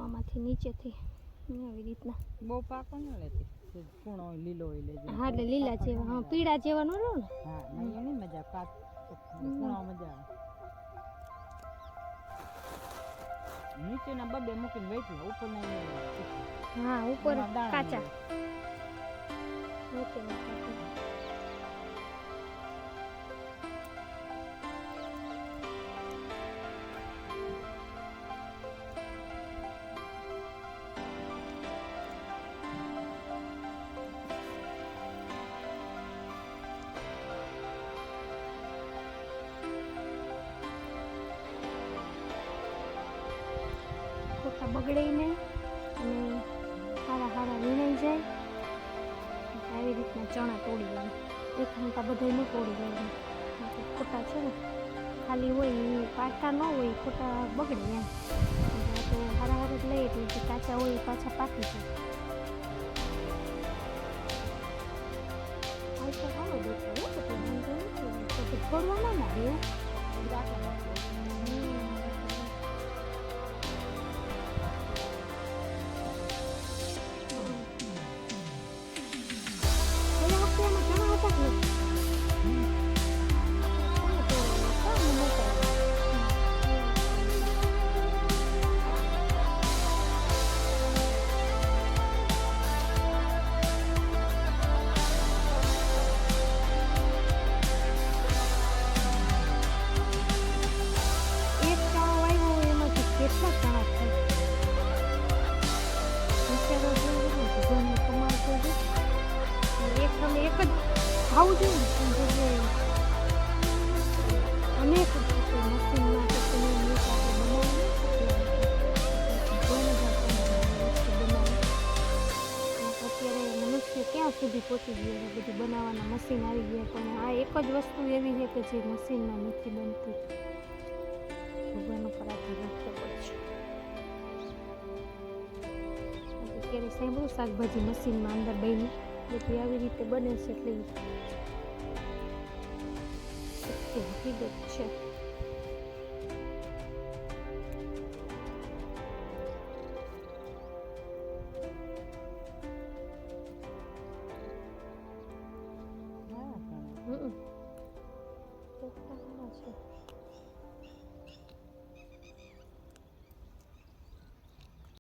આમાંથી નીચેથી આવી રીતના બહુ પાકો ન લેતી કૂણો લીલો હોય લેજો. હા એટલે લીલા જેવા હા પીળા જેવા ન રહો ને હા નહીં એની મજા પાક કૂણો મજા આવે. નીચેના બબે મૂકીને વેચી ઉપર હા ઉપર કાચા નીચેના કાચા ખોટા બગડે નહીં અને હારા હારા વીણાઈ જાય. આવી રીતના ચણા તોડી લેવા એક ઘંટા બધા ન તોડી લેવા. ખોટા છે ને ખાલી હોય એ પાકા ન હોય ખોટા બગડે એમ. તો હારા હારા જ લઈએ એટલે જે કાચા હોય એ પાછા પાકી જાય. આ તો સારો દેખાય એટલે વાંધો નથી છોડવા ના મારે ખાવું જોઈએ અનેક મશીનમાં અત્યારે મનુષ્ય ક્યાં સુધી પહોંચી ગયો છે. બધું બનાવવાના મશીન આવી ગયા પણ આ એક જ વસ્તુ એવી છે કે જે મશીનમાં નથી બનતી. ભગવાન ઉપર આધાર રાખવો પડશે. અત્યારે સાંભળું શાકભાજી મશીનમાં અંદર બની બધી આવી રીતે બને છે એટલે હકીકત છે.